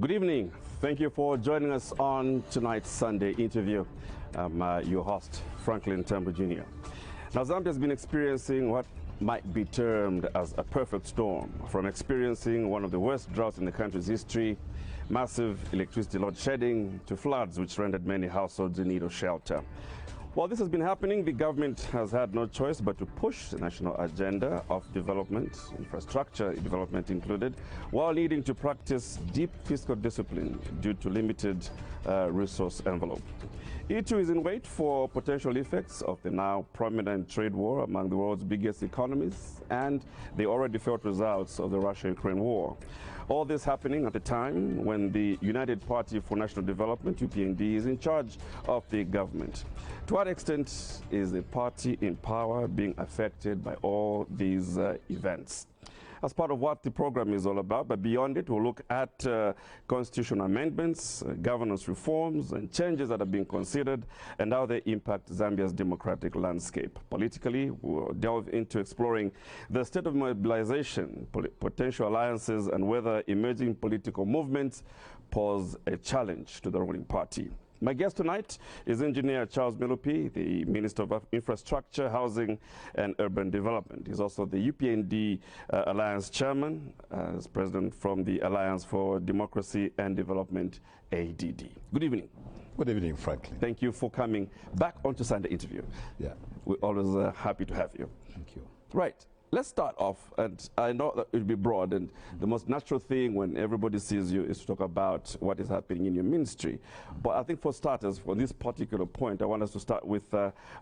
Good evening. Thank you for joining us on tonight's Sunday interview. I'm your host, Franklin Tambo Jr. Now, Zambia has been experiencing what might be termed as a perfect storm, from experiencing one of the worst droughts in the country's history, massive electricity load shedding, to floods which rendered many households in need of shelter. While this has been happening, the government has had no choice but to push the national agenda of development, infrastructure development included, while needing to practice deep fiscal discipline due to limited resource envelope. It too is in wait for potential effects of the now prominent trade war among the world's biggest economies and the already felt results of the Russia-Ukraine war. All this happening at a time when the United Party for National Development, UPND, is in charge of the government. To what extent is the party in power being affected by all these events? As part of what the program is all about, but beyond it, we'll look at constitutional amendments, governance reforms, and changes that are being considered, and how they impact Zambia's democratic landscape. Politically, we'll delve into exploring the state of mobilization, potential alliances, and whether emerging political movements pose a challenge to the ruling party. My guest tonight is Engineer Charles Milupi, the Minister of Infrastructure, Housing and Urban Development. He's also the UPND Alliance Chairman, as President from the Alliance for Democracy and Development, ADD. Good evening. Good evening, Franklin. Thank you for coming back onto Sunday Interview. Yeah. We're always happy to have you. Thank you. Right. Let's start off, and I know that it'll be broad, and the most natural thing when everybody sees you is to talk about what is happening in your ministry. But I think for starters, for this particular point, I want us to start with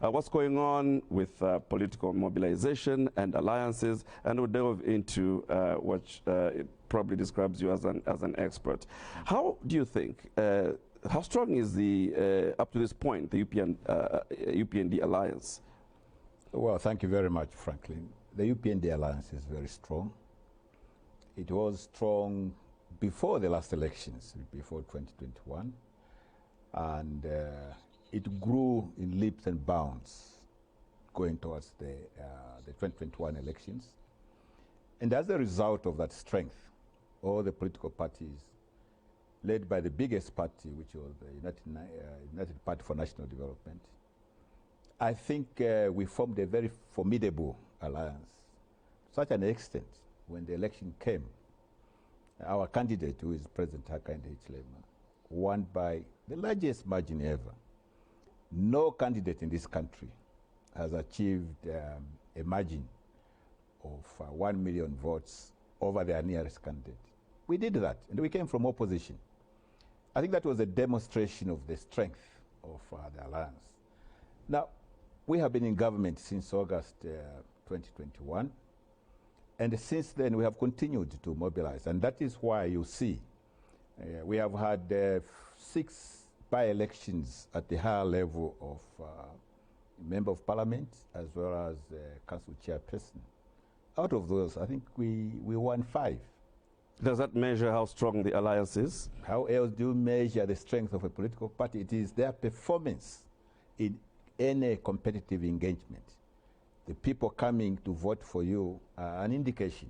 what's going on with political mobilization and alliances, and we'll delve into what it probably describes you as an expert. How do you think, how strong is the, up to this point, the UPND alliance? Well, thank you very much, Franklin. The UPND alliance is very strong. It was strong before the last elections, before 2021, and it grew in leaps and bounds going towards the 2021 elections. And as a result of that strength, all the political parties, led by the biggest party, which was the United Party for National Development, I think we formed a very formidable alliance, to such an extent when the election came, our candidate, who is President Hakainde Hichilema, won by the largest margin ever. No candidate in this country has achieved a margin of 1 million votes over their nearest candidate. We did that, and we came from opposition. I think that was a demonstration of the strength of the alliance. Now, we have been in government since August 2021, and since then we have continued to mobilize, and that is why you see we have had 6 by-elections at the higher level of Member of Parliament as well as Council Chairperson. Out of those, I think we won 5. Does that measure how strong the alliance is? How else do you measure the strength of a political party? It is their performance in any competitive engagement. The people coming to vote for you are an indication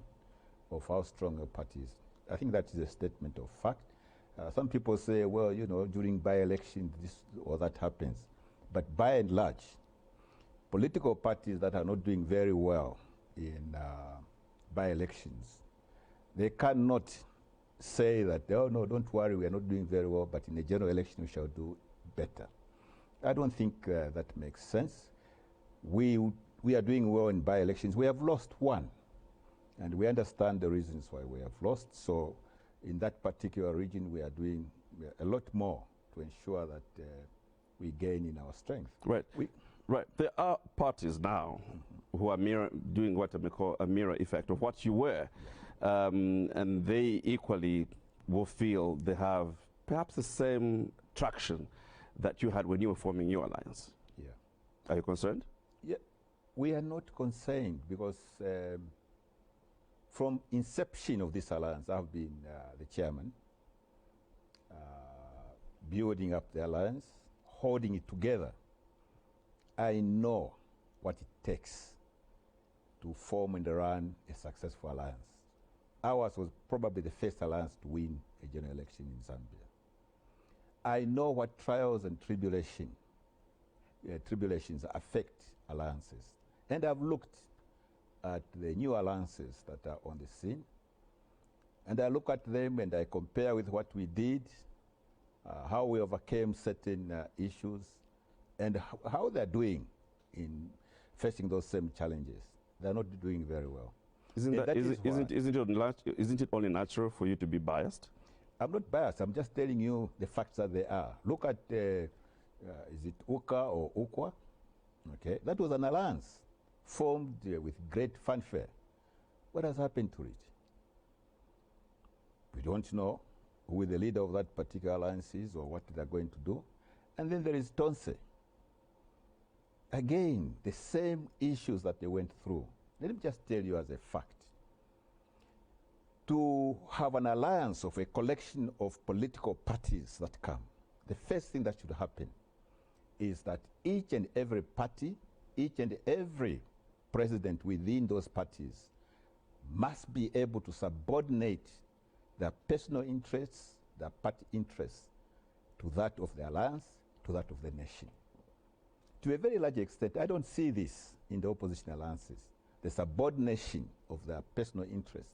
of how strong a party is. I think that is a statement of fact. Some people say, well, you know, during by-election this or that happens. But by and large, political parties that are not doing very well in by-elections, they cannot say that, oh no, don't worry, we are not doing very well, but in a general election we shall do better. I don't think that makes sense. We are doing well in by-elections. We have lost 1, and we understand the reasons why we have lost. So in that particular region, we are doing a lot more to ensure that we gain in our strength. Right. Right. There are parties now who are doing what I may call a mirror effect of what you were, and they equally will feel they have perhaps the same traction that you had when you were forming your alliance. Yeah. Are you concerned? Yeah. We are not concerned because from inception of this alliance, I've been the chairman, building up the alliance, holding it together. I know what it takes to form and run a successful alliance. Ours was probably the first alliance to win a general election in Zambia. I know what trials and tribulations affect alliances. And I've looked at the new alliances that are on the scene, and I look at them and I compare with what we did, how we overcame certain issues, and how they're doing in facing those same challenges. They're not doing very well. Isn't it only natural for you to be biased? I'm not biased. I'm just telling you the facts that they are. Look at, is it UKA or UKWA? Okay, that was an alliance formed with great fanfare. What has happened to it? We don't know who the leader of that particular alliance is or what they're going to do. And then there is Tonse. Again, the same issues that they went through. Let me just tell you as a fact. To have an alliance of a collection of political parties that come, the first thing that should happen is that each and every party, each and every president within those parties must be able to subordinate their personal interests, their party interests, to that of the alliance, to that of the nation. To a very large extent, I don't see this in the opposition alliances, the subordination of their personal interests.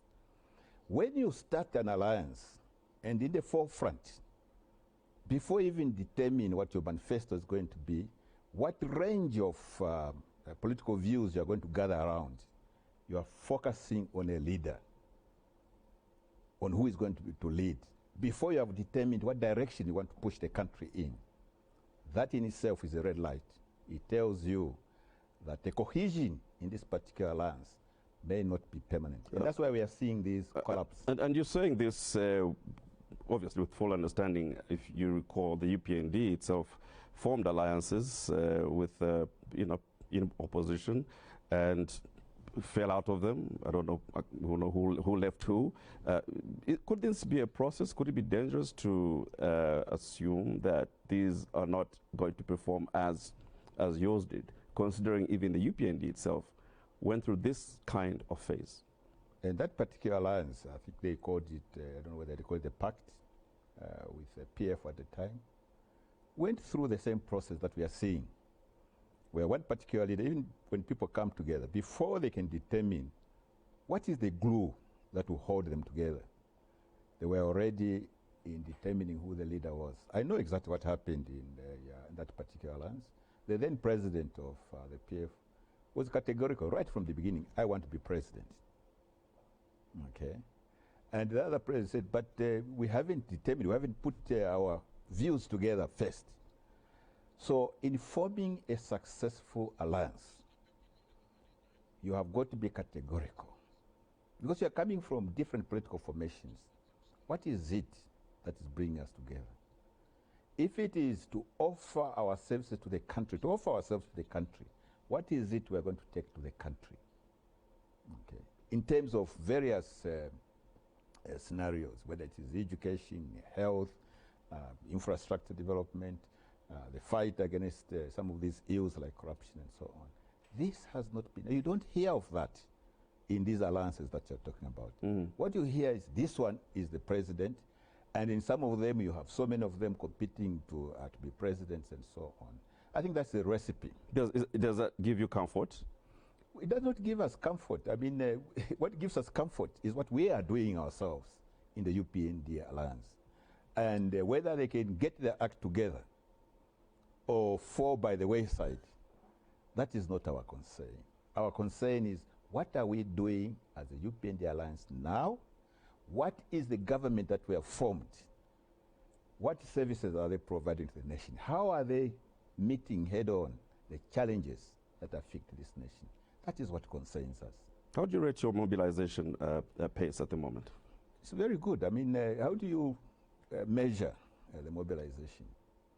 When you start an alliance, and in the forefront, before even determining what your manifesto is going to be, what range of political views you are going to gather around, you are focusing on a leader, on who is going to lead, before you have determined what direction you want to push the country in. That in itself is a red light. It tells you that the cohesion in this particular alliance may not be permanent. And that's why we are seeing these collapse. And you're saying this, obviously with full understanding. If you recall, the UPND itself formed alliances with, in opposition and fell out of them. I don't know who left who. Could this be a process? Could it be dangerous to assume that these are not going to perform as yours did, considering even the UPND itself went through this kind of phase? And that particular alliance, I think they called it, I don't know whether they called it the pact with PF at the time, went through the same process that we are seeing, where one particular leader, even when people come together, before they can determine what is the glue that will hold them together, they were already in determining who the leader was. I know exactly what happened in that particular alliance. The then president of the PF was categorical right from the beginning. I want to be president. Okay. And the other president said, but we haven't determined, we haven't put our views together first. So in forming a successful alliance, you have got to be categorical. Because you are coming from different political formations. What is it that is bringing us together? If it is to offer our services to the country, to offer ourselves to the country, what is it we are going to take to the country? Okay. In terms of various scenarios, whether it is education, health, infrastructure development, the fight against some of these ills like corruption and so on. This has not been, you don't hear of that in these alliances that you're talking about. What you hear is this one is the president, and in some of them you have so many of them competing to be presidents and so on. I think that's the recipe. Does that give you comfort? It does not give us comfort. I mean, what gives us comfort is what we are doing ourselves in the UPND alliance. And whether they can get their act together or fall by the wayside, that is not our concern. Our concern is, what are we doing as a UPND alliance now? What is the government that we have formed? What services are they providing to the nation? How are they meeting head-on the challenges that affect this nation? That is what concerns us. How do you rate your mobilization pace at the moment? It's very good. I mean, how do you measure the mobilization?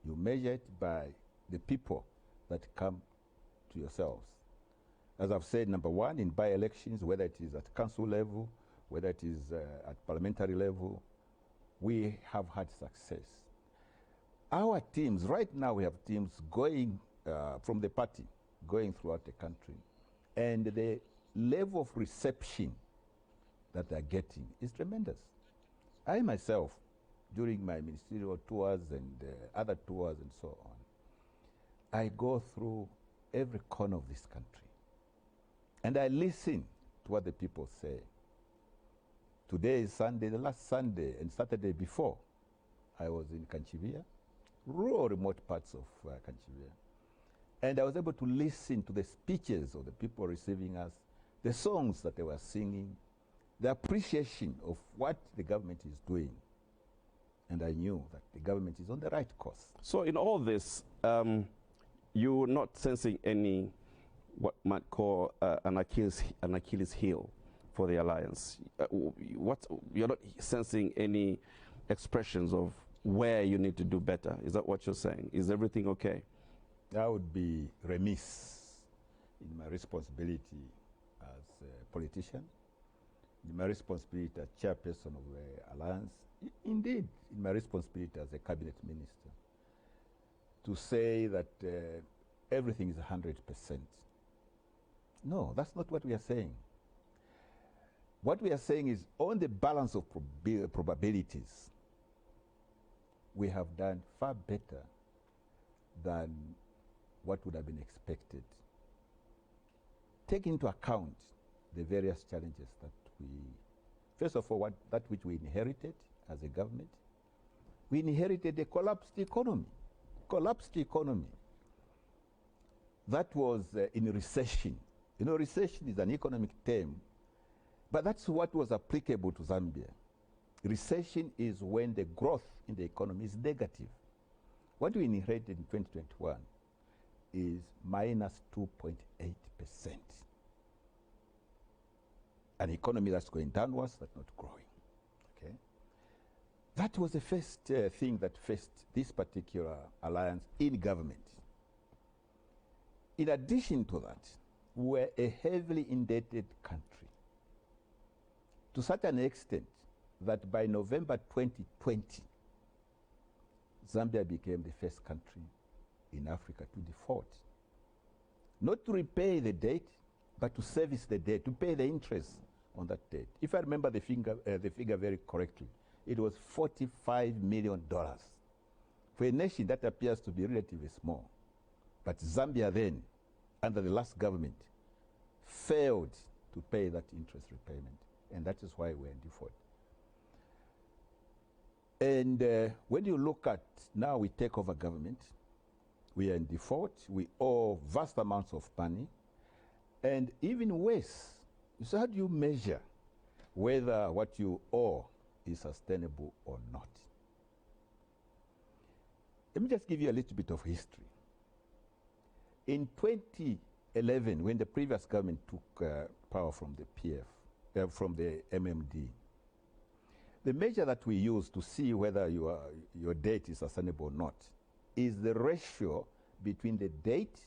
You measure it by the people that come to yourselves. As I've said, number one, in by-elections, whether it is at council level, whether it is at parliamentary level, we have had success. Our teams, right now we have teams going from the party, going throughout the country, and the level of reception that they're getting is tremendous. I myself, during my ministerial tours and other tours and so on, I go through every corner of this country and I listen to what the people say. Today is Sunday, the last Sunday and Saturday before, I was in Kanchivia, rural remote parts of Kanchivia. And I was able to listen to the speeches of the people receiving us, the songs that they were singing, the appreciation of what the government is doing. And I knew that the government is on the right course. So in all this, you're not sensing any, what might call an Achilles heel for the alliance. You're not sensing any expressions of where you need to do better. Is that what you're saying? Is everything okay? I would be remiss in my responsibility as a politician, in my responsibility as chairperson of the alliance, indeed in my responsibility as a cabinet minister, to say that everything is 100%. No, that's not what we are saying. What we are saying is, on the balance of probabilities, we have done far better than what would have been expected. Take into account the various challenges that first of all, that which we inherited as a government. We inherited a collapsed economy. That was in recession. You know, recession is an economic term, but that's what was applicable to Zambia. Recession is when the growth in the economy is negative. What we inherited in 2021 is minus 2.8%. An economy that's going downwards, but not growing. Okay? That was the first thing that faced this particular alliance in government. In addition to that, we're a heavily indebted country, to such an extent that by November 2020, Zambia became the first country in Africa to default. Not to repay the debt, but to service the debt, to pay the interest on that debt. If I remember the figure very correctly, it was $45 million. For a nation, that appears to be relatively small. But Zambia then, under the last government, failed to pay that interest repayment. And that is why we're in default. And when you look at, now we take over government, we are in default, we owe vast amounts of money, and even worse, so how do you measure whether what you owe is sustainable or not? Let me just give you a little bit of history. In 2011, when the previous government took power from the PF, from the MMD, the measure that we use to see whether your debt is sustainable or not is the ratio between the debt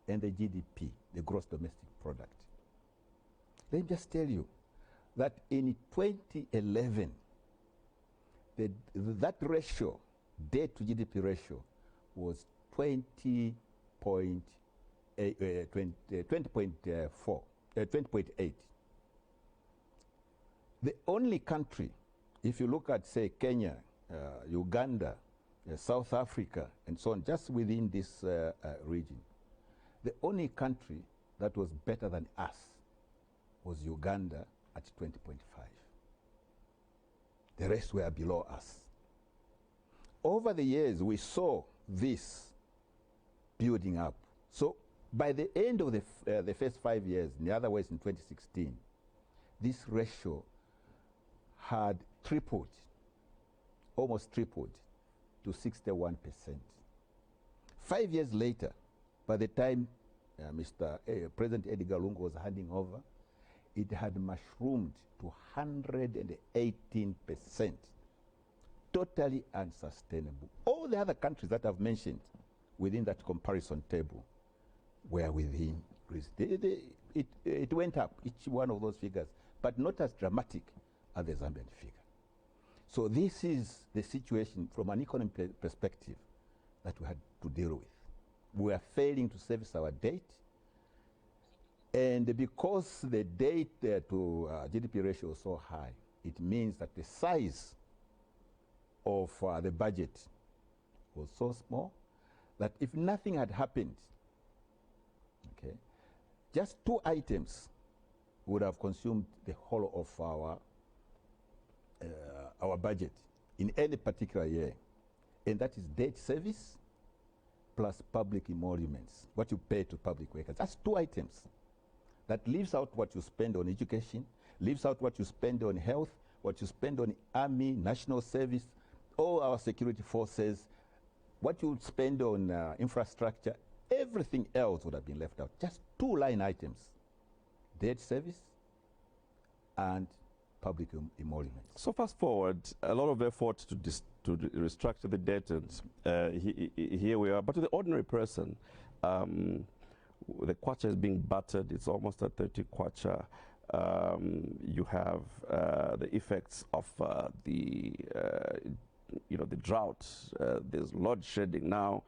and the GDP, the gross domestic product. Let me just tell you that in 2011, that ratio, debt to GDP ratio, was 20.8. The only country, if you look at, say, Kenya, Uganda, South Africa, and so on, just within this region, the only country that was better than us was Uganda at 20.5. The rest were below us. Over the years, we saw this building up. So by the end of the first 5 years, in other words, in 2016, this ratio had tripled, almost tripled, to 61%. 5 years later, by the time President Edgar Lungu was handing over, it had mushroomed to 118%. Totally unsustainable. All the other countries that I've mentioned within that comparison table were within risk. It went up, each one of those figures, but not as dramatic as the Zambian figure. So this is the situation from an economic perspective that we had to deal with. We are failing to service our debt, and And because the debt to GDP ratio is so high, it means that the size of the budget was so small that if nothing had happened, okay, just two items would have consumed the whole of our budget in any particular year, and that is debt service plus public emoluments, what you pay to public workers. That's two items. That leaves out what you spend on education, leaves out what you spend on health, what you spend on army, national service, all our security forces, what you spend on infrastructure, everything else would have been left out. Just two line items, debt service and public emoluments. So fast forward, a lot of effort to restructure the debt, and here we are. But to the ordinary person, the kwacha is being battered. It's almost at 30 kwacha. You have the effects of the drought. There's load shedding now.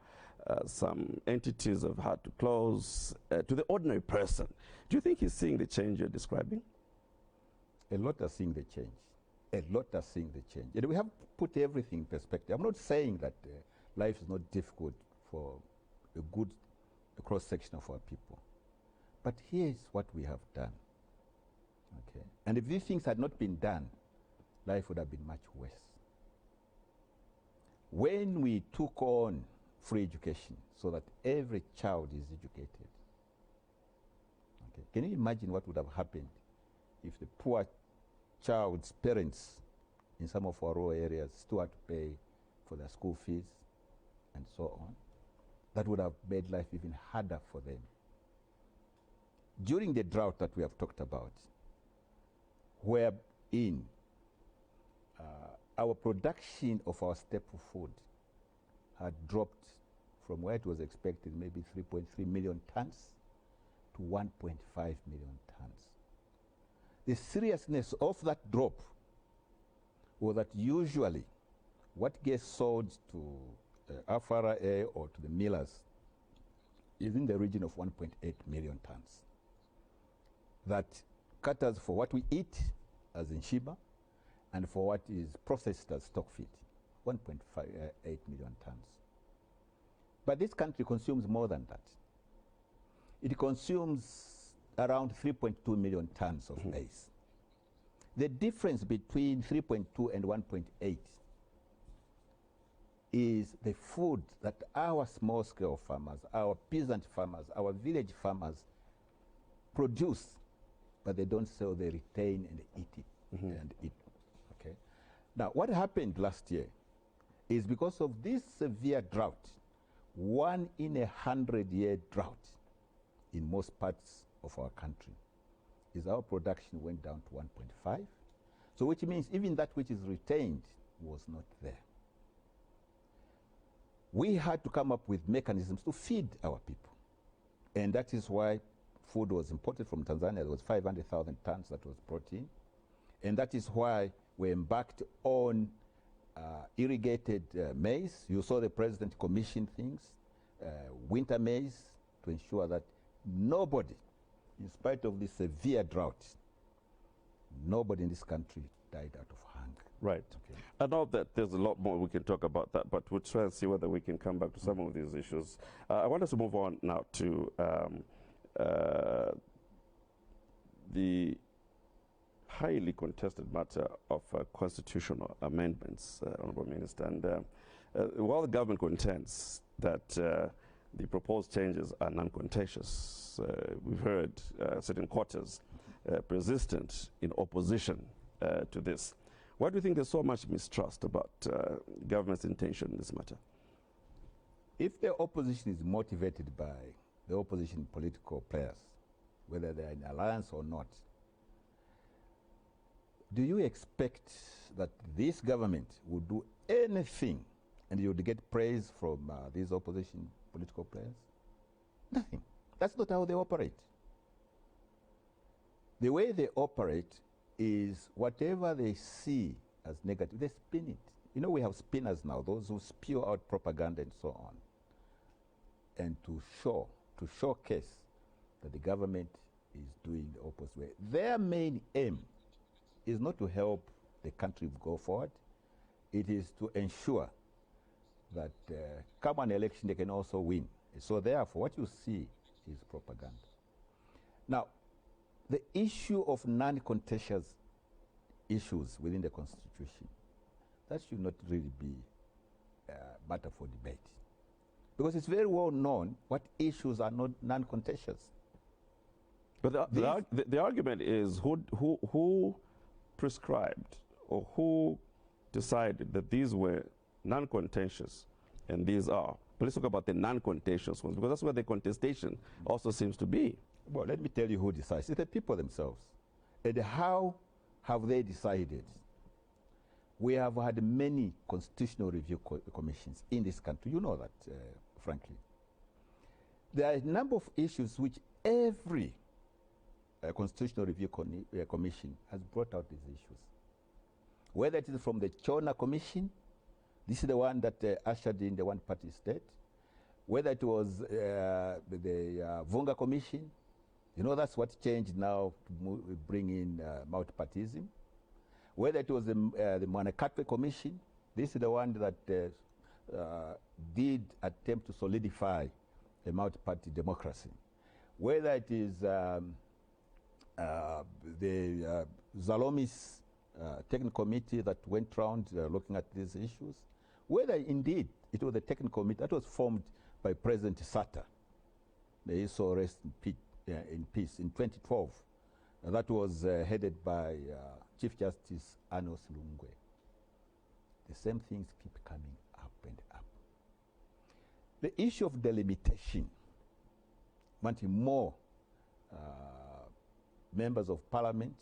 Some entities have had to close. To the ordinary person, do you think he's seeing the change you're describing? A lot are seeing the change. A lot are seeing the change. And we have to put everything in perspective. I'm not saying that life is not difficult for a good cross-section of our people. But here's what we have done. Okay? And if these things had not been done, life would have been much worse. When we took on free education so that every child is educated, okay, can you imagine what would have happened if the poor child's parents in some of our rural areas still had to pay for their school fees and so on? That would have made life even harder for them. During the drought that we have talked about, wherein our production of our staple food had dropped from where it was expected, maybe 3.3 million tons, to 1.5 million tons. The seriousness of that drop was that usually what gets sold to FRA or to the millers is in the region of 1.8 million tons. That caters for what we eat, as in Shiba, and for what is processed as stock feed, 1.8 million tons. But this country consumes more than that. It consumes around 3.2 million tons of maize. The difference between 3.2 and 1.8 is the food that our small-scale farmers, our peasant farmers, our village farmers produce, but they don't sell, they retain and they eat it and eat. Okay. Now, what happened last year is because of this severe drought, 1 in 100-year drought in most parts of our country, is our production went down to 1.5. So which means even that which is retained was not there. We had to come up with mechanisms to feed our people. And that is why food was imported from Tanzania. There was 500,000 tons that was brought in. And that is why we embarked on irrigated maize. You saw the president commission things, winter maize, to ensure that nobody, in spite of this severe drought, nobody in this country died out of hunger. Right. Okay. I know that there's a lot more we can talk about that, but we'll try and see whether we can come back to some of these issues. I want us to move on now to the highly contested matter of constitutional amendments, Honourable Minister. And while the government contends that the proposed changes are non-contentious, we've heard certain quarters persistent in opposition to this. Why do you think there's so much mistrust about government's intention in this matter? If the opposition is motivated by the opposition political players, whether they're in alliance or not, do you expect that this government would do anything and you would get praise from these opposition political players? Nothing. That's not how they operate. The way they operate is whatever they see as negative, they spin it. You know, we have spinners now, those who spew out propaganda and so on, and to showcase that the government is doing the opposite way. Their main aim is not to help the country go forward. It is to ensure that come an election, they can also win. So therefore, what you see is propaganda. Now, the issue of non-contentious issues within the Constitution, that should not really be matter for debate. Because it's very well known what issues are not non-contentious. But the argument is who prescribed or who decided that these were non-contentious and these are. But let's talk about the non-contentious ones, because that's where the contestation also seems to be. Well, let me tell you who decides. It's the people themselves. And how have they decided? We have had many constitutional review commissions in this country. You know that, frankly. There are a number of issues which every constitutional review commission has brought out these issues. Whether it is from the Chona Commission, this is the one that ushered in the one-party state. Whether it was the Vunga Commission, you know, that's what changed now to bring in multipartyism. Whether it was the Mwanakatwe Commission, this is the one that did attempt to solidify a multi-party democracy. Whether it is the Zalomis technical committee that went around looking at these issues, whether indeed it was the technical committee that was formed by President Sata, may he so rest in peace, in 2012, that was headed by Chief Justice Anos Lungwe. The same things keep coming up and up. The issue of delimitation, wanting more members of parliament,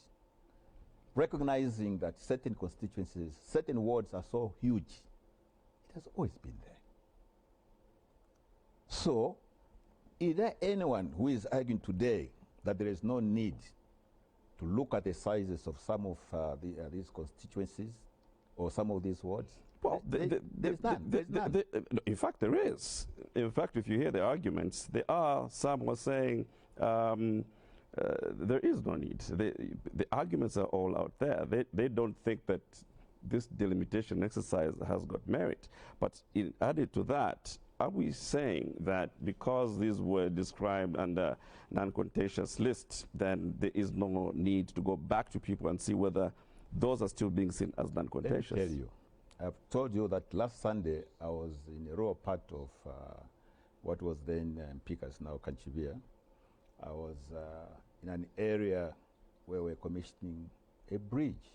recognizing that certain constituencies, certain wards are so huge, it has always been there. So, is there anyone who is arguing today that there is no need to look at the sizes of some of these constituencies or some of these wards? Well, there's none. In fact, there is. In fact, if you hear the arguments, there are some who are saying there is no need. The arguments are all out there. They don't think that this delimitation exercise has got merit. But added to that, are we saying that because these were described under non-contentious lists, then there is no need to go back to people and see whether those are still being seen as non-contentious? Let me tell you, I've told you that last Sunday I was in a rural part of what was then Pikas, now Kanchibia. I was in an area where we're commissioning a bridge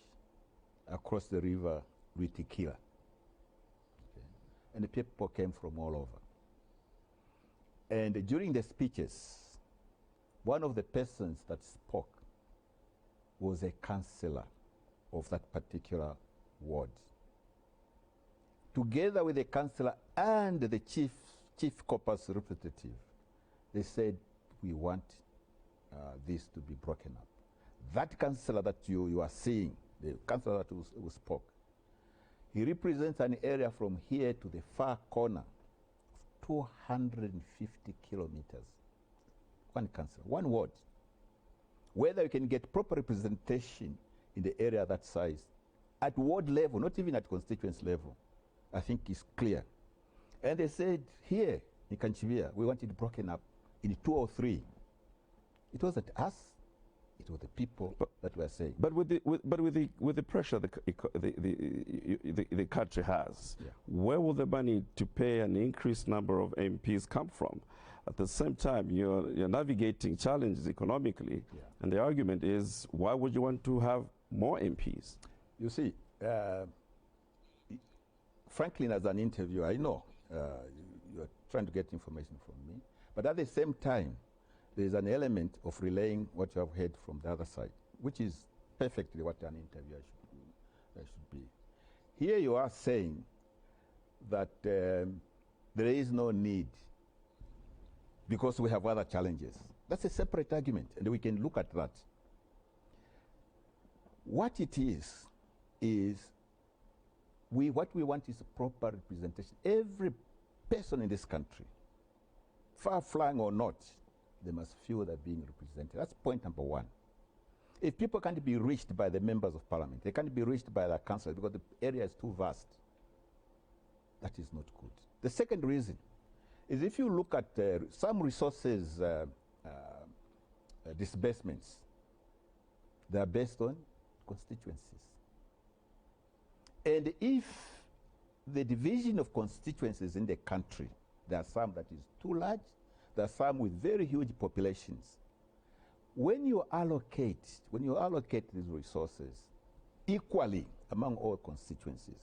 across the river Ruitikila. And the people came from all over. And during the speeches, one of the persons that spoke was a councillor of that particular ward. Together with the councillor and the chief corpus representative, they said, we want this to be broken up. That councillor that you are seeing, the councillor that who spoke, he represents an area from here to the far corner of 250 kilometers. One councillor, one ward. Whether you can get proper representation in the area that size, at ward level, not even at constituency level, I think is clear. And they said, here in Kanchivia, we want it broken up in 2 or 3. It wasn't us. It was the people that were saying. But with the pressure the country has, yeah, where will the money to pay an increased number of MPs come from? At the same time, you're navigating challenges economically, yeah, and the argument is, why would you want to have more MPs? You see, Franklin, as an interviewer, I know you're trying to get information from me, but at the same time, there is an element of relaying what you have heard from the other side, which is perfectly what an interviewer should be. Here you are saying that there is no need because we have other challenges. That's a separate argument, and we can look at that. What it is what we want is a proper representation. Every person in this country, far-flung or not, they must feel they're being represented. That's point number one. If people can't be reached by the members of parliament, they can't be reached by the council because the area is too vast, that is not good. The second reason is if you look at some resources disbursements, they are based on constituencies. And if the division of constituencies in the country, there are some that is too large, there are some with very huge populations. When you allocate these resources equally among all constituencies,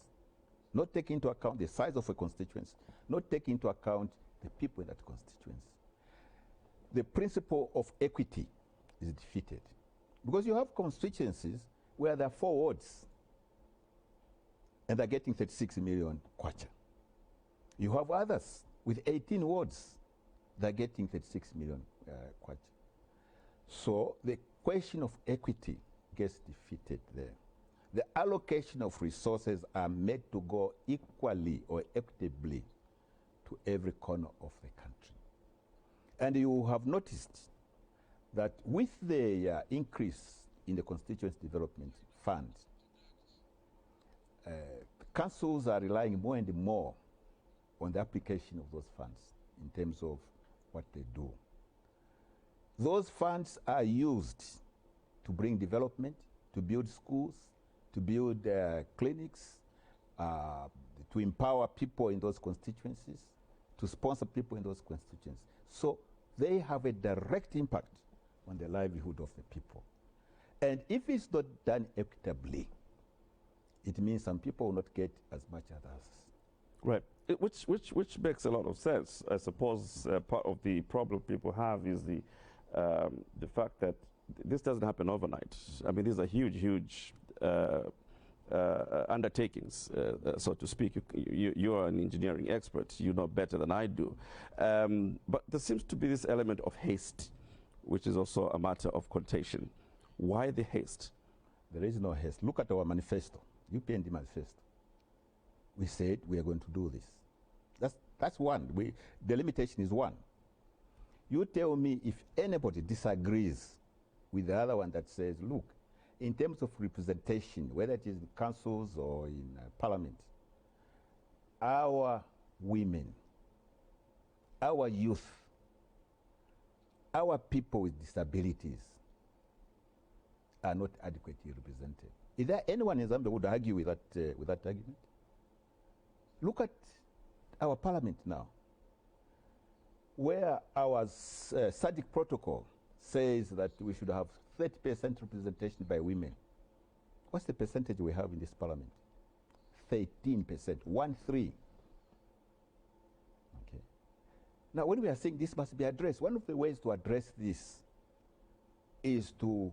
not taking into account the size of a constituency, not taking into account the people in that constituency, the principle of equity is defeated. Because you have constituencies where there are 4 wards and they're getting 36 million kwacha. You have others with 18 wards, they're getting 36 million kwacha. So the question of equity gets defeated there. The allocation of resources are made to go equally or equitably to every corner of the country. And you have noticed that with the increase in the constituency development fund, councils are relying more and more on the application of those funds in terms of what they do. Those funds are used to bring development, to build schools, to build clinics, to empower people in those constituencies, to sponsor people in those constituencies. So they have a direct impact on the livelihood of the people. And if it's not done equitably, it means some people will not get as much as others. Right, which makes a lot of sense. I suppose part of the problem people have is the fact that this doesn't happen overnight. I mean, these are huge undertakings, so to speak. You are an engineering expert. You know better than I do. But there seems to be this element of haste, which is also a matter of contention. Why the haste? There is no haste. Look at our manifesto, UPND manifesto. We said we are going to do this. That's one. The limitation is one. You tell me if anybody disagrees with the other one that says, look, in terms of representation, whether it is in councils or in parliament, our women, our youth, our people with disabilities are not adequately represented. Is there anyone in Zambia who would argue with that argument? Look at our parliament now, where our SADC protocol says that we should have 30% representation by women. What's the percentage we have in this parliament? 13%, 1-3. Okay. Now, when we are saying this must be addressed, one of the ways to address this is to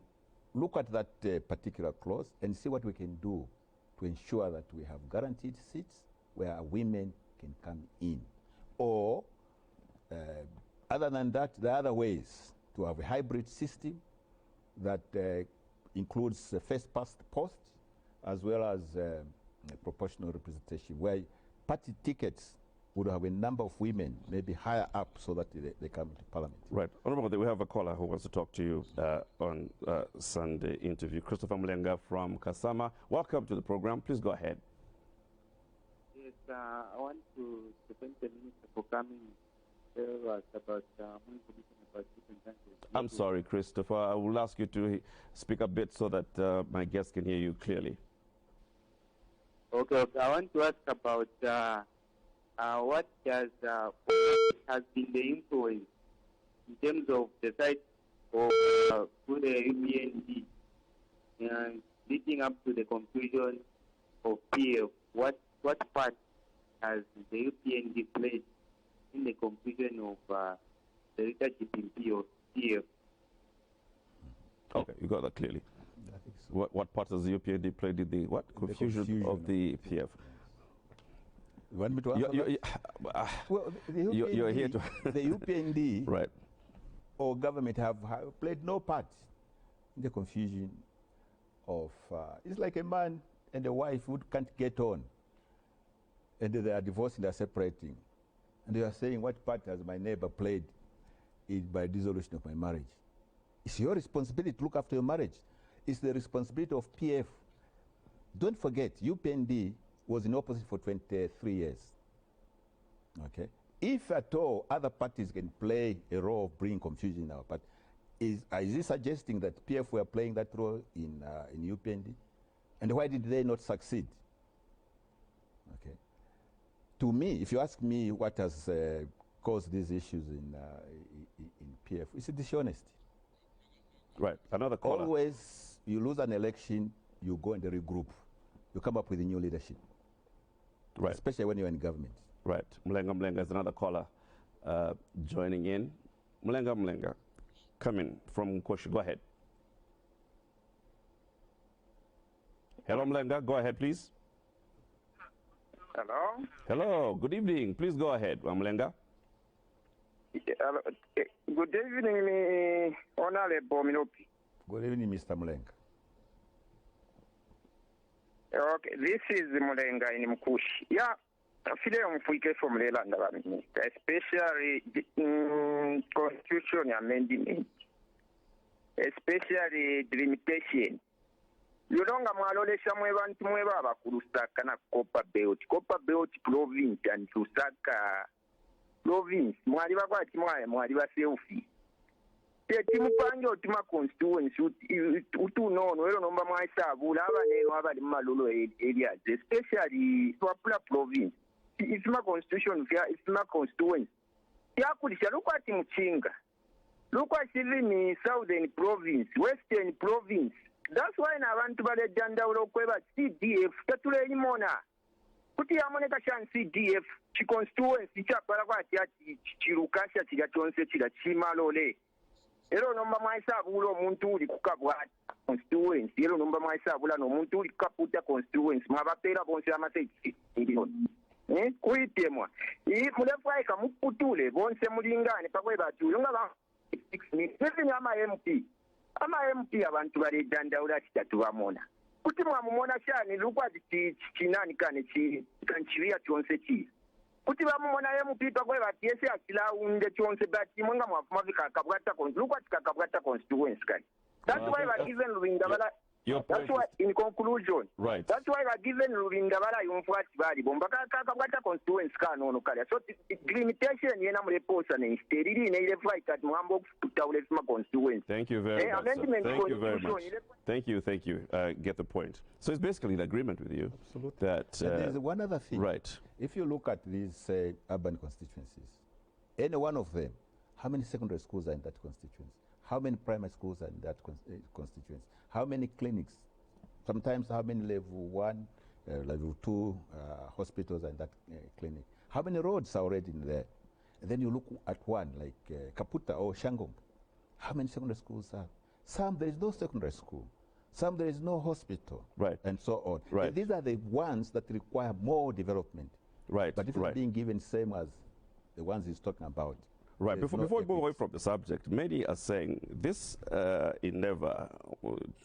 look at that particular clause and see what we can do to ensure that we have guaranteed seats where women can come in. Or, other than that, there are other ways to have a hybrid system that includes first past post as well as proportional representation, where party tickets would have a number of women maybe higher up so that they come into parliament. Right. Honorable, we have a caller who wants to talk to you on Sunday Interview. Christopher Mulenga from Kasama. Welcome to the program. Please go ahead. Yes, I want to thank the Minister for coming to tell us about more information about different countries. I'm sorry, Christopher. I will ask you to speak a bit so that my guests can hear you clearly. Okay. I want to ask about what has been the influence in terms of the site of the UPND and leading up to the conclusion of PF. What part has the UPND played in the conclusion of the leadership in PF? Okay, you got that clearly. I think so. What part has the UPND played in the confusion of the PF? You want me to answer well, you're here to the UPND right. or government have played no part in the confusion of, it's like a man and a wife who can't get on, and they are divorcing, they are separating, and they are saying, what part has my neighbor played by dissolution of my marriage. It's your responsibility to look after your marriage. It's the responsibility of PF. Don't forget, UPND was in opposition for 23 years. Okay? If at all other parties can play a role of bringing confusion in our party, is he suggesting that PF were playing that role in UPND? And why did they not succeed? Okay. To me, if you ask me what has caused these issues in PF, it's a dishonesty. Right. Another caller. Always, you lose an election, you go and regroup. You come up with a new leadership. Right. Especially when you're in government. Right. Mlenga is another caller joining in. Mlenga, come in from Koshi. Go ahead. Hello, Mlenga. Go ahead, please. Hello? Hello. Good evening. Please go ahead, Mlenga. Good evening, Honorable Milupi. Good evening, Mr. Mulenga. Okay, this is Mulenga in Mkushi. Yeah, I feel I'm from Leland, especially in constitution amendment, especially the limitation. You don't have somewhere to move up Lusaka and Copper Belt province and Lusaka province. Mwaliba kwa timwa, mwaliba selfie. Timupanjo tima constituency utuno no nomba mwaisa bulaba neno abali malolo areas, especially Swapula province. It's my constitution, it's my constituency. Yakulisha look at Mchinga. Look at even southern province, western province. That's why na abantu bale janda ulokweba CDF tatule imona. Kuti yamoneka chan CDF chi constituency cha para kwa chirukasha chigachonse chigachimalole. Ero nomba maisabu ulo muntu uli kukabwa constituency. Ero nomba maisabu la no muntu uli kaputa constituency. Mabapera bonse amaseki milioni. Kuitemwa. Mulefa eka muputule bonse mulingane pakwe batu. Yunga ba 6 minutes. Ama MP. Ama MP abantu bale dandaula kitatu bamona. Kuti mwamumona cyane lukwa kinani kane kanchiriya cyonse ki. Kuti bamumona MP pakwe batiese akila unde cyonse bati mwanga mwafuma vikakabwata lukwa tikakabwata constituency kai. That's why we are given Rubingabala. That's why, in conclusion, right. That's why we are given Rubingabala Yumfuati Bari Bombaka Kakabata constituency Kano Kaya. So the limitation Yena Reposa and steady in a fight at Mambo Taulesma constituency. Thank you very much. Thank you very much. Thank you. Get the point. So it's basically in agreement with you. Absolutely. That there's one other thing. Right. If you look at these urban constituencies, any one of them, how many secondary schools are in that constituency? How many primary schools are in that constituency? How many clinics? Sometimes how many level 1, level 2 hospitals are in that clinic? How many roads are already in there? And then you look at one like Kaputa or Shangong. How many secondary schools are? Some there is no secondary school. Some there is no hospital. Right. And so on. Right. And these are the ones that require more development. Right. But if it's being given same as the ones he's talking about. Right. Before we move away from the subject, many are saying this endeavor,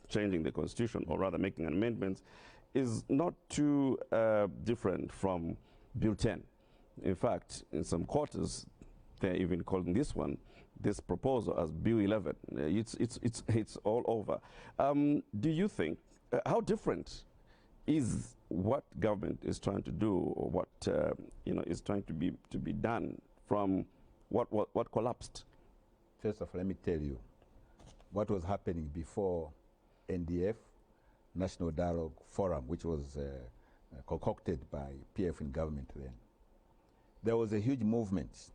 changing the constitution, or rather making amendments, is not too different from Bill 10. In fact, in some quarters, they're even calling this proposal as Bill 11. It's all over. Do you think how different is what government is trying to do, or what is trying to be done from what collapsed? First of all, let me tell you what was happening before NDF, National Dialogue Forum, which was concocted by PF in government then. There was a huge movement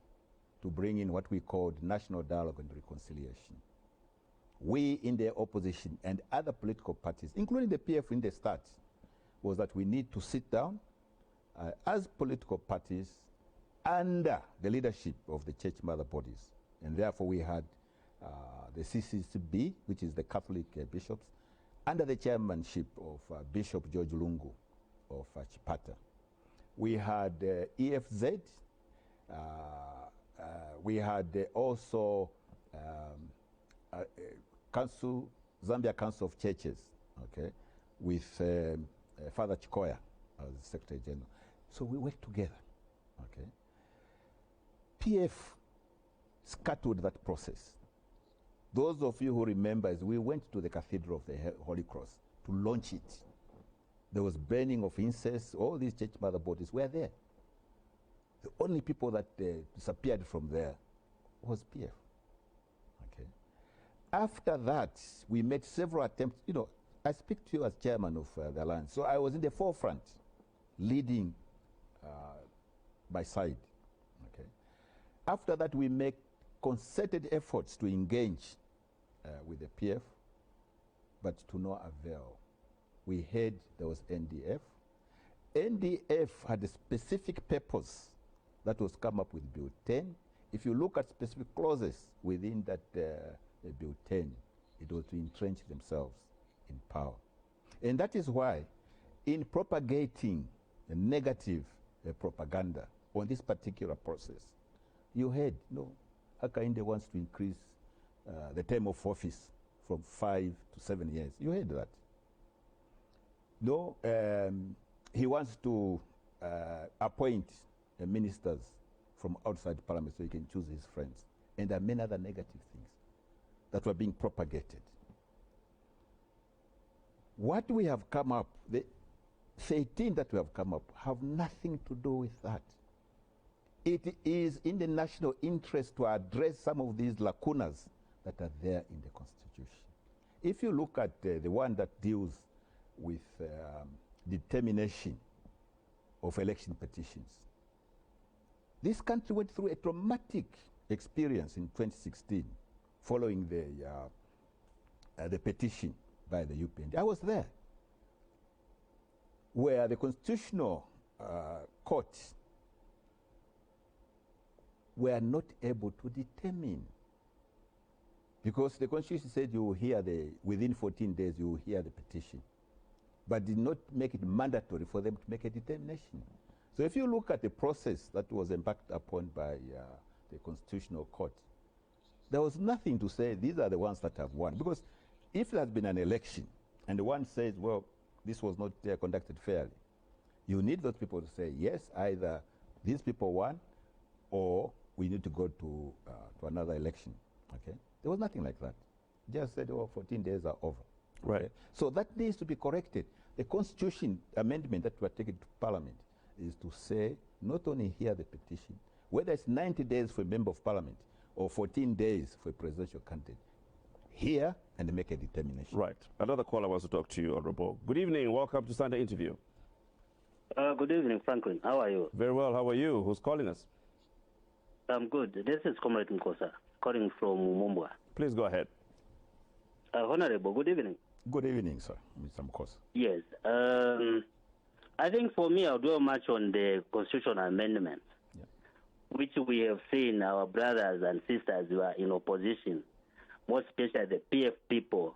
to bring in what we called National Dialogue and Reconciliation. We in the opposition and other political parties, including the PF in the start, was that we need to sit down as political parties under the leadership of the church mother bodies. And therefore we had the CCCB, which is the Catholic bishops, under the chairmanship of Bishop George Lungu of Chipata. We had EFZ, we had also Zambia Council of Churches, okay, with Father Chikoya as Secretary General. So we worked together, okay. PF scuttled that process. Those of you who remember, as we went to the Cathedral of the Holy Cross to launch it, there was burning of incense. All these church mother bodies were there. The only people that disappeared from there was PF. Okay. After that, we made several attempts. You know, I speak to you as chairman of the Alliance, so I was in the forefront, leading by side. Okay. After that, we make concerted efforts to engage with the PF, but to no avail. We heard there was NDF. NDF had a specific purpose that was come up with Bill 10. If you look at specific clauses within that Bill 10, it was to entrench themselves in power. And that is why, in propagating the negative propaganda on this particular process, you heard, no, Hakainde wants to increase the term of office from 5 to 7 years. You heard that. No, he wants to appoint ministers from outside parliament so he can choose his friends. And there are many other negative things that were being propagated. What we have come up, the 13 that we have come up, have nothing to do with that. It is in the national interest to address some of these lacunas that are there in the Constitution. If you look at the one that deals with determination of election petitions, this country went through a traumatic experience in 2016 following the petition by the UPND. I was there, where the Constitutional Court were not able to determine, because the Constitution said you will hear within 14 days you will hear the petition, but did not make it mandatory for them to make a determination. So if you look at the process that was embarked upon by the Constitutional Court, there was nothing to say these are the ones that have won. Because if there has been an election and the one says, well, this was not conducted fairly, you need those people to say, yes, either these people won or we need to go to another election. Okay? There was nothing like that. Just said, oh, 14 days are over. Right. Okay? So that needs to be corrected. The Constitution amendment that we are taking to Parliament is to say, not only hear the petition, whether it's 90 days for a member of Parliament or 14 days for a presidential candidate, hear and make a determination. Right. Another caller wants to talk to you, Honorable. Good evening. Welcome to Sunday Interview. Good evening, Franklin. How are you? Very well. How are you? Who's calling us? I'm good. This is Comrade Nkosa, calling from Mumbwa. Please go ahead. Honorable, good evening. Good evening, sir. Mr. Mkosa. Yes. I think for me, I'll dwell much on the constitutional amendments, which we have seen our brothers and sisters who are in opposition, more especially the PF people,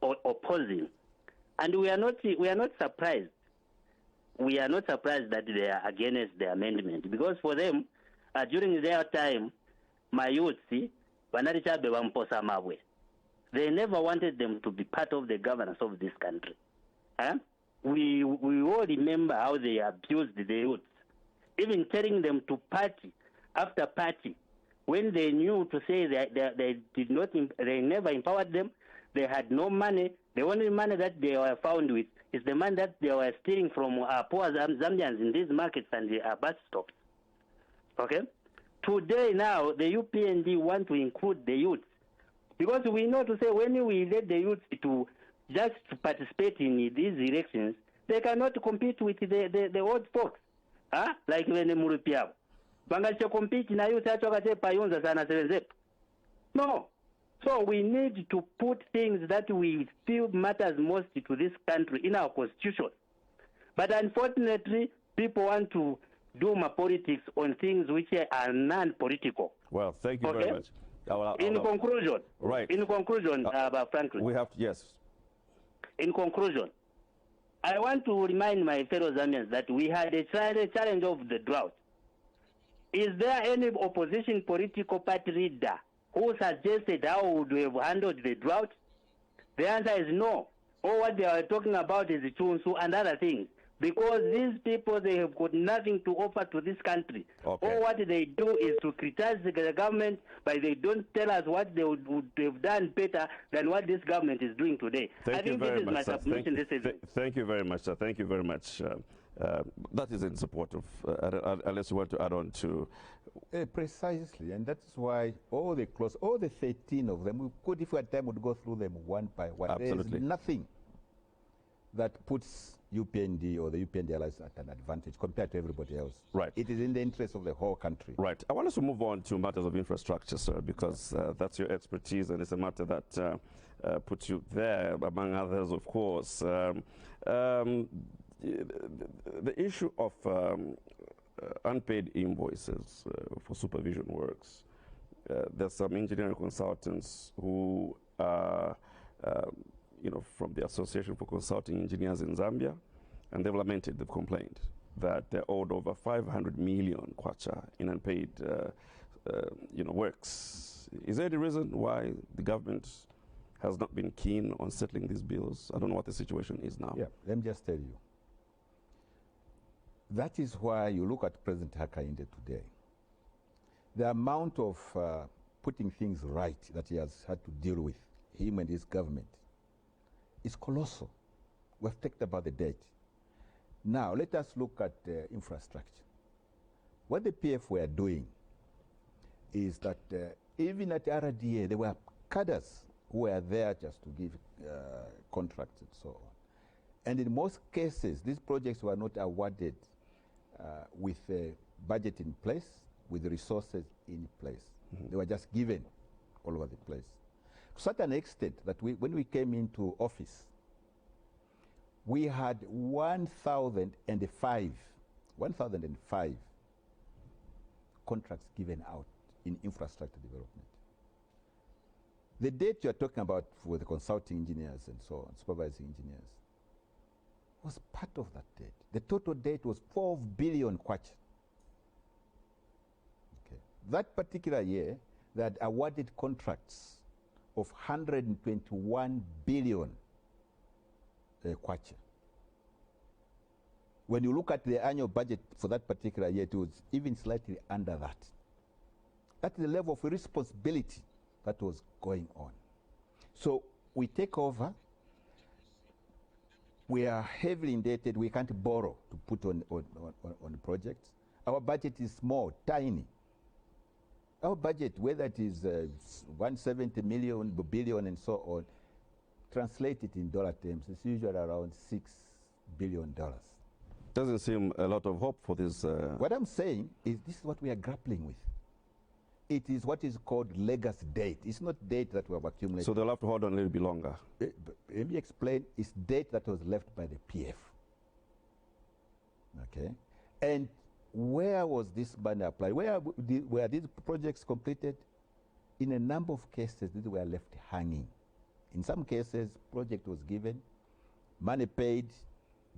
opposing. And we are not surprised. We are not surprised that they are against the amendment, because for them, during their time, my youth, they never wanted them to be part of the governance of this country. We all remember how they abused the youth, even telling them to party after party, when they knew to say that they never empowered them. They had no money. The only money that they were found with is the money that they were stealing from poor Zambians in these markets and the bus stops. Okay? Today now, the UPND want to include the youth, because we know to say when we let the youth to just participate in these elections, they cannot compete with the old folks. Like when Milupi. Bangacho compete na youth payonza sana sevenzepo. No. So we need to put things that we feel matters most to this country in our constitution. But unfortunately, people want to do my politics on things which are non-political. Well, thank you very much. In conclusion, Franklin. We have to, yes. In conclusion, I want to remind my fellow Zambians that we had a challenge of the drought. Is there any opposition political party leader who suggested how would we have handled the drought? The answer is no. All what they are talking about is Chunsu and other things. because these people, they have got nothing to offer to this country. Okay. All what they do is to criticize the government, but they don't tell us what they would have done better than what this government is doing today. I think this is my submission. Thank you very much, sir. Thank you very much. That is in support of, unless you want to add on to. Precisely, and that's why all the 13 of them, we could, if we had time, would go through them one by one. Absolutely. There is nothing that puts UPND or the UPND allies at an advantage compared to everybody else. Right. It is in the interest of the whole country. Right. I want us to move on to matters of infrastructure, sir, because that's your expertise, and it's a matter that puts you there, among others, of course. The issue of unpaid invoices for supervision works. There's some engineering consultants who are, from the Association for Consulting Engineers in Zambia, and they've lamented, they've complained that they're owed over 500 million kwacha in unpaid, works. Is there any reason why the government has not been keen on settling these bills? I don't know what the situation is now. Yeah, let me just tell you. That is why you look at President Hakainde today. The amount of putting things right that he has had to deal with, him and his government, is colossal. We've talked about the debt. Now, let us look at infrastructure. What the PF were doing is that even at RDA, there were cadres who were there just to give contracts and so on. And in most cases, these projects were not awarded with a budget in place, with the resources in place. They were just given all over the place. To such an extent that when we came into office, we had 1,005 contracts given out in infrastructure development. The date you are talking about for the consulting engineers and so on, supervising engineers, was part of that date. The total date was 12 billion kwacha. Okay. That particular year, they had awarded contracts of 121 billion kwacha. When you look at the annual budget for that particular year, it was even slightly under that. That's the level of responsibility that was going on. So we take over. We are heavily indebted. We can't borrow to put on projects. Our budget is small, tiny. Our budget, whether it is 170 million, billion, and so on, translated in dollar terms, it's usually around $6 billion. Doesn't seem a lot of hope for this. What I'm saying is this is what we are grappling with. It is what is called legacy debt. It's not debt that we have accumulated. So they'll have to hold on a little bit longer. Let me explain. It's debt that was left by the PF. Okay? And where was this money applied? Were these projects completed? In a number of cases, these were left hanging. In some cases, project was given, money paid,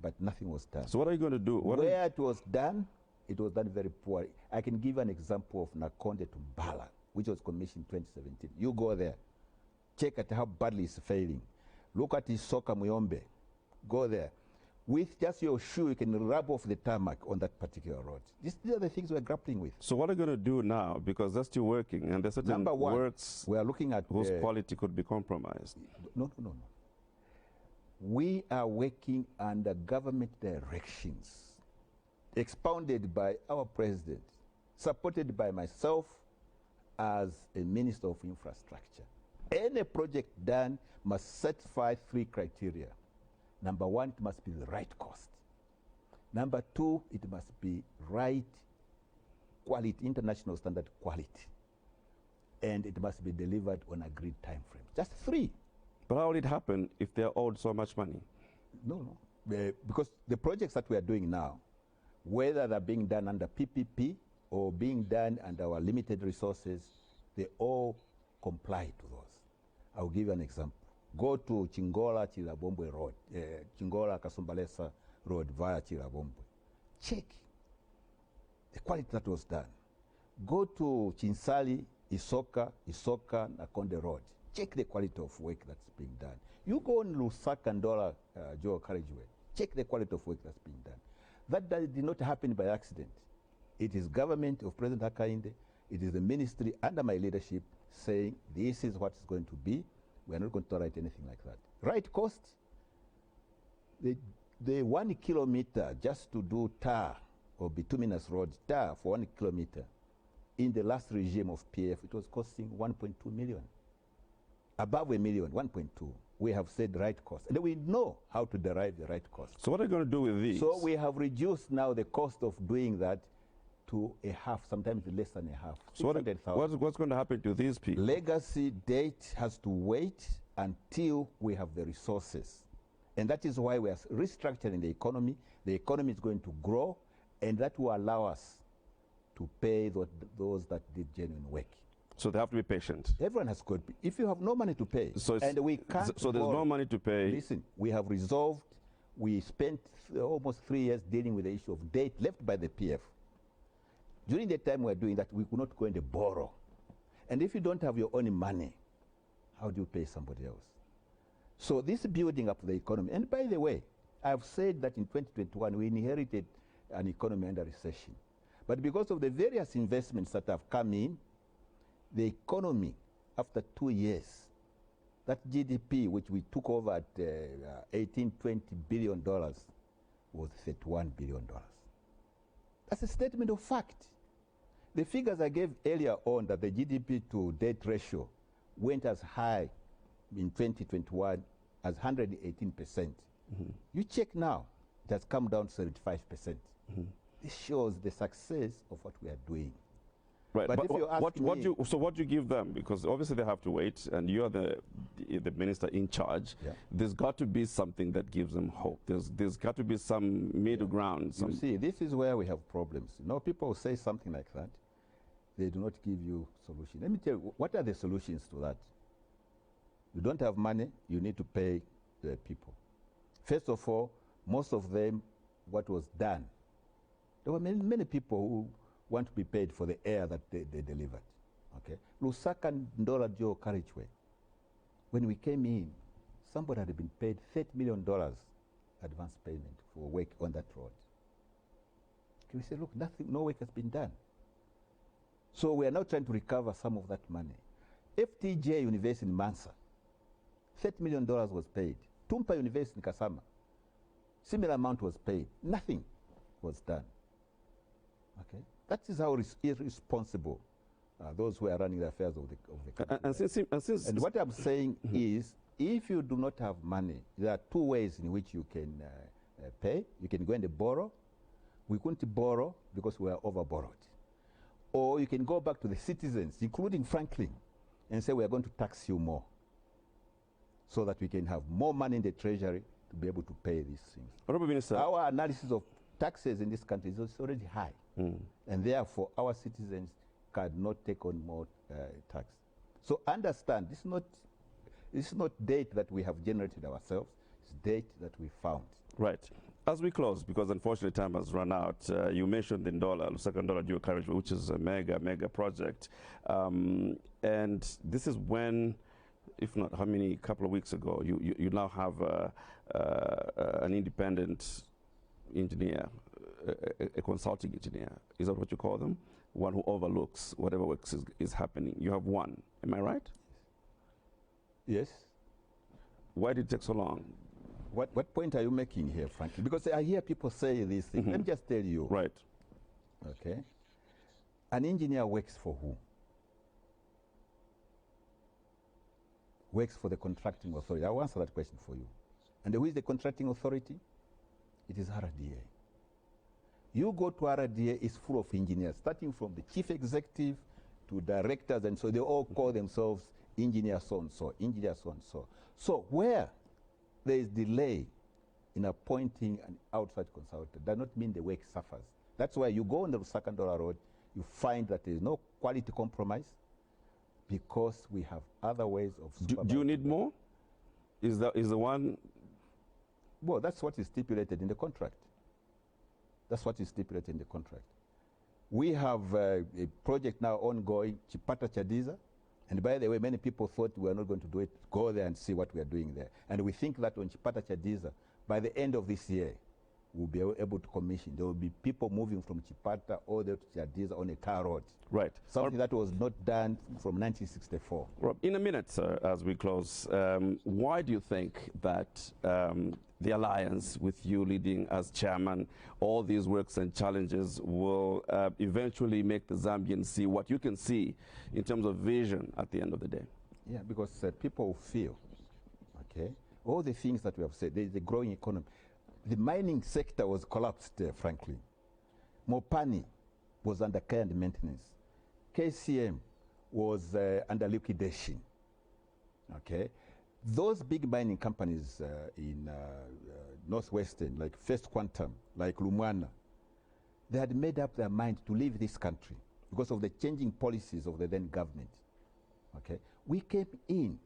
but nothing was done. So what are you going to do? Where it was done very poorly. I can give an example of Nakonde to Mbala, which was commissioned in 2017. You go there, check at how badly it's failing. Look at Isoka Muyombe. Go there. With just your shoe, you can rub off the tarmac on that particular road. These are the things we're grappling with. So what are you going to do now? Because they're still working, and there's certain Number one, works we are looking at whose quality could be compromised. No. We are working under government directions expounded by our president, supported by myself as a Minister of Infrastructure. Any project done must satisfy 3 criteria. Number 1, it must be the right cost. Number 2, it must be right quality, international standard quality. And it must be delivered on agreed time frame. Just 3. But how will it happen if they're owed so much money? No. Because the projects that we are doing now, whether they're being done under PPP or being done under our limited resources, they all comply to those. I'll give you an example. Go to Chingola Chirabombwe Road, Chingola Kasumbalesa Road via Chirabombwe. Check the quality that was done. Go to Chinsali, Isoka, Nakonde Road. Check the quality of work that's being done. You go on Lusaka and Dola Joe Carriageway. Check the quality of work that's being done. That did not happen by accident. It is government of President Hakainde, it is the ministry under my leadership saying this is what it's going to be. We are not going to tolerate anything like that. Right cost, the 1 kilometer just to do tar or bituminous road tar for 1 kilometer, in the last regime of PF, it was costing 1.2 million. Above $1 million, 1.2. We have said right cost. And we know how to derive the right cost. So what are you going to do with these? So we have reduced now the cost of doing that to a half, sometimes less than a half. So what's going to happen to these people? Legacy date has to wait until we have the resources. And that is why we are restructuring the economy. The economy is going to grow, and that will allow us to pay those that did genuine work. So they have to be patient. Everyone has got. If you have no money to pay, and we can't. So there's no money to pay. Listen, we have resolved. We spent almost 3 years dealing with the issue of debt left by the PF. During the time we were doing that, we could not go and borrow. And if you don't have your own money, how do you pay somebody else? So this building up the economy. And by the way, I've said that in 2021 we inherited an economy under recession. But because of the various investments that have come in, the economy, after 2 years, that GDP, which we took over at $18, $20 billion, was $31 billion. That's a statement of fact. The figures I gave earlier on that the GDP to debt ratio went as high in 2021 as 118%. Mm-hmm. You check now, it has come down to 75%. Mm-hmm. This shows the success of what we are doing. Right, but if you ask so what do you give them? Because obviously they have to wait, and you're the minister in charge. Yeah. There's got to be something that gives them hope. There's got to be some middle ground. You see, this is where we have problems. You know, people say something like that. They do not give you solutions. Let me tell you, what are the solutions to that? You don't have money, you need to pay the people. First of all, most of them, what was done, there were many people who want to be paid for the air that they delivered. Okay, Lusaka Ndola Joe Carriageway. When we came in, somebody had been paid $30 million advance payment for work on that road. Okay, we say, look, no work has been done. So we are now trying to recover some of that money. FTJ University in Mansa, $30 million was paid. Tumpa University in Kasama, similar amount was paid. Nothing was done. Okay, that is how irresponsible those who are running the affairs of the country. And what I'm saying is, if you do not have money, there are two ways in which you can pay. You can go and borrow. We couldn't borrow because we are over-borrowed. Or you can go back to the citizens, including Franklin, and say we are going to tax you more so that we can have more money in the treasury to be able to pay these things. Honorable Minister, our analysis of taxes in this country is already high. And therefore, our citizens cannot take on more tax. So understand, this is not debt that we have generated ourselves, it's debt that we found. Right. As we close, because unfortunately time has run out, you mentioned the Lusaka Ndola Dual Carriageway, which is a mega project. And this is when, if not how many, couple of weeks ago, you now have an independent engineer, a consulting engineer. Is that what you call them? One who overlooks whatever work is happening. You have one, am I right? Yes. Why did it take so long? What point are you making here, Frankie? Because I hear people say these things. Let me just tell you. Right. Okay. An engineer works for who? Works for the contracting authority. I will answer that question for you. And who is the contracting authority? It is RDA. You go to RDA, it's full of engineers, starting from the chief executive to directors, and so they all call themselves engineer so-and-so, engineer so-and-so. So where there is delay in appointing an outside consultant, does not mean the work suffers. That's why you go on the Lusaka Ndola Road, you find that there is no quality compromise because we have other ways of supervising. Do you need more? Is the one? Well, that's what is stipulated in the contract. That's what is stipulated in the contract. We have a project now ongoing, Chipata Chadiza. And by the way, many people thought we were not going to do it. Go there and see what we are doing there. And we think that on Chipata Chadiza, by the end of this year, we'll be able to commission. There will be people moving from Chipata all the way to Chadiza on a tar road. Right. Something that was not done from 1964. Rob, in a minute, sir, as we close, why do you think that the alliance with you leading as chairman, all these works and challenges will eventually make the Zambians see what you can see in terms of vision at the end of the day? Yeah, because people feel, okay, all the things that we have said, there's a growing economy. The mining sector was collapsed, frankly. Mopani was under care and maintenance. KCM was under liquidation, okay? Those big mining companies in Northwestern, like First Quantum, like Lumwana, they had made up their mind to leave this country because of the changing policies of the then government, okay? We came in.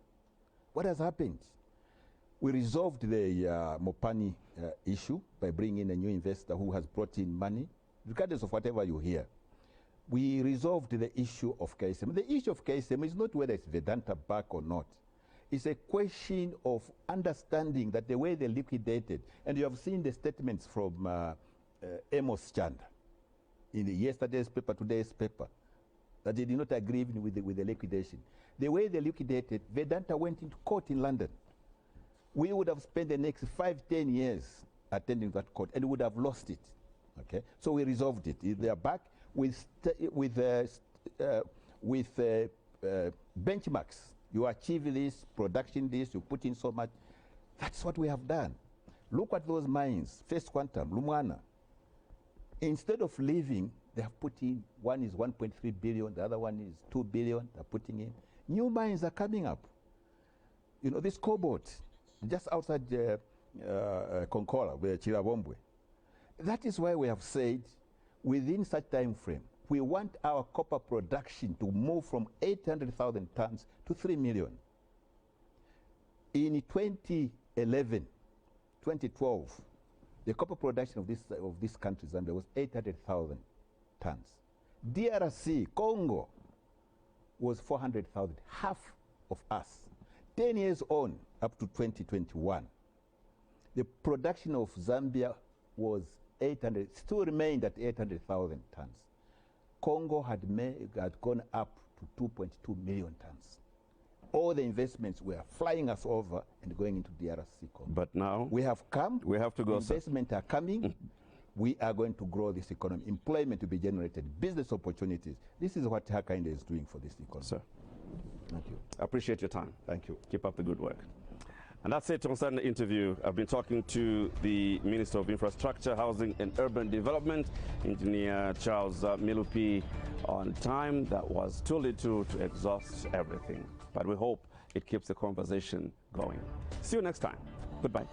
What has happened? We resolved the Mopani issue by bringing in a new investor who has brought in money, regardless of whatever you hear. We resolved the issue of KSM. The issue of KSM is not whether it's Vedanta back or not. It's a question of understanding that the way they liquidated, and you have seen the statements from Amos Chanda in yesterday's paper, today's paper, that they did not agree even with the liquidation. The way they liquidated, Vedanta went into court in London. We would have spent the next 5-10 years attending that court, and we would have lost it. Okay, so we resolved it. They are back with benchmarks. You achieve this, production this, you put in so much. That's what we have done. Look at those mines, First Quantum, Lumwana. Instead of leaving, they have put in, one is 1.3 billion, the other one is 2 billion, they're putting in. New mines are coming up. You know, this cobalt, just outside Konkola, where Chirabombwe. That is why we have said, within such time frame, we want our copper production to move from 800,000 tons to 3 million. In 2011, 2012, the copper production of this country, Zambia, was 800,000 tons. DRC, Congo, was 400,000, half of us. 10 years on, up to 2021, the production of Zambia was 800, still remained at 800,000 tons. Congo had gone up to 2.2 million tons. All the investments were flying us over and going into DRC Congo. But now we have come. We have to go. Investment are coming. We are going to grow this economy. Employment to be generated. Business opportunities. This is what Hakainde is doing for this economy. Sir, thank you. I appreciate your time. Thank you. Keep up the good work. And that's it on Sunday Interview. I've been talking to the Minister of Infrastructure, Housing and Urban Development, Engineer Charles Milupi, on time that was too little to exhaust everything. But we hope it keeps the conversation going. See you next time. Goodbye.